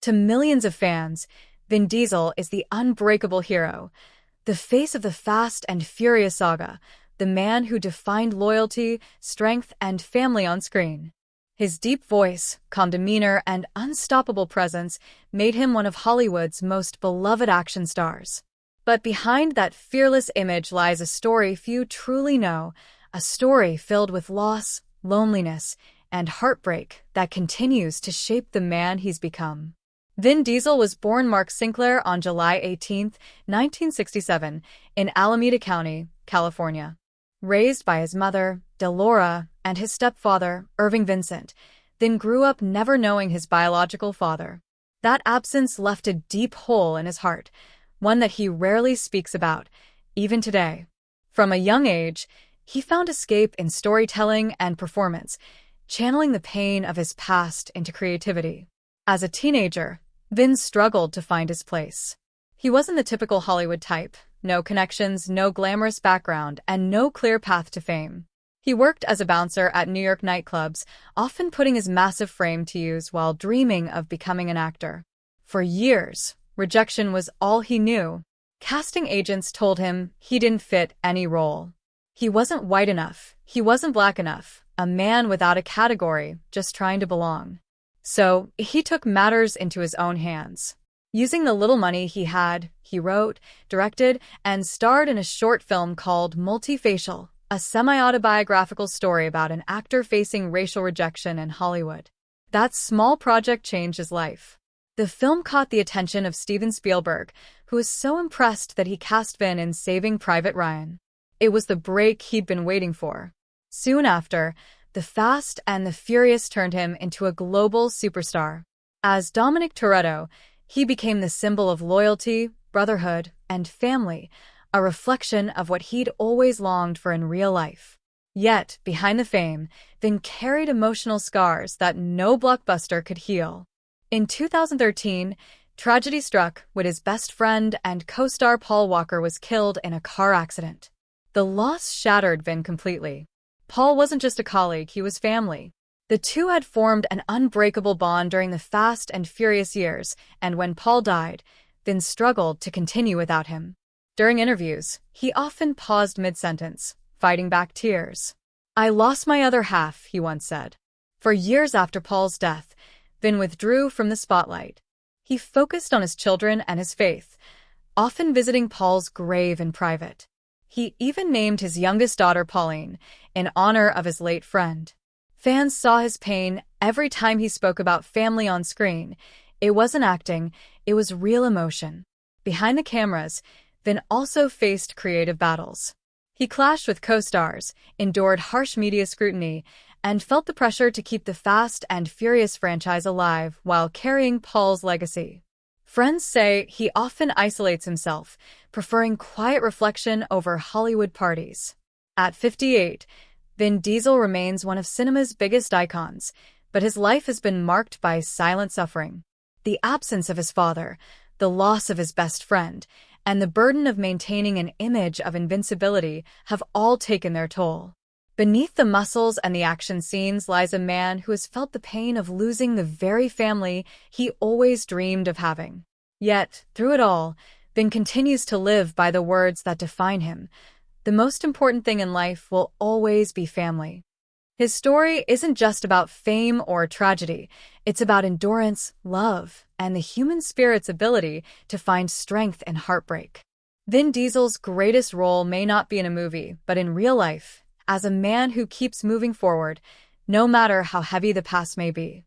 To millions of fans, Vin Diesel is the unbreakable hero, the face of the Fast and Furious saga, the man who defined loyalty, strength, and family on screen. His deep voice, calm demeanor, and unstoppable presence made him one of Hollywood's most beloved action stars. But behind that fearless image lies a story few truly know, a story filled with loss, loneliness, and heartbreak that continues to shape the man he's become. Vin Diesel was born Mark Sinclair on July 18, 1967, in Alameda County, California. Raised by his mother, Delora, and his stepfather, Irving Vincent, Vin grew up never knowing his biological father. That absence left a deep hole in his heart, one that he rarely speaks about, even today. From a young age, he found escape in storytelling and performance, channeling the pain of his past into creativity. As a teenager, Vin struggled to find his place. He wasn't the typical Hollywood type, no connections, no glamorous background, and no clear path to fame. He worked as a bouncer at New York nightclubs, often putting his massive frame to use while dreaming of becoming an actor. For years, rejection was all he knew. Casting agents told him he didn't fit any role. He wasn't white enough, he wasn't black enough, a man without a category, just trying to belong. So, he took matters into his own hands. Using the little money he had, he wrote, directed, and starred in a short film called Multifacial, a semi-autobiographical story about an actor facing racial rejection in Hollywood. That small project changed his life. The film caught the attention of Steven Spielberg, who was so impressed that he cast Vin in Saving Private Ryan. It was the break he'd been waiting for. Soon after, The Fast and the Furious turned him into a global superstar. As Dominic Toretto, he became the symbol of loyalty, brotherhood, and family, a reflection of what he'd always longed for in real life. Yet, behind the fame, Vin carried emotional scars that no blockbuster could heal. In 2013, tragedy struck when his best friend and co-star Paul Walker was killed in a car accident. The loss shattered Vin completely. Paul wasn't just a colleague, he was family. The two had formed an unbreakable bond during the Fast and Furious years, and when Paul died, Vin struggled to continue without him. During interviews, he often paused mid-sentence, fighting back tears. "I lost my other half," he once said. For years after Paul's death, Vin withdrew from the spotlight. He focused on his children and his faith, often visiting Paul's grave in private. He even named his youngest daughter Pauline, in honor of his late friend. Fans saw his pain every time he spoke about family on screen. It wasn't acting, it was real emotion. Behind the cameras, Vin also faced creative battles. He clashed with co-stars, endured harsh media scrutiny, and felt the pressure to keep the Fast and Furious franchise alive while carrying Paul's legacy. Friends say he often isolates himself, preferring quiet reflection over Hollywood parties. At 58, Vin Diesel remains one of cinema's biggest icons, but his life has been marked by silent suffering. The absence of his father, the loss of his best friend, and the burden of maintaining an image of invincibility have all taken their toll. Beneath the muscles and the action scenes lies a man who has felt the pain of losing the very family he always dreamed of having. Yet, through it all, Vin continues to live by the words that define him. The most important thing in life will always be family. His story isn't just about fame or tragedy. It's about endurance, love, and the human spirit's ability to find strength in heartbreak. Vin Diesel's greatest role may not be in a movie, but in real life, as a man who keeps moving forward, no matter how heavy the past may be.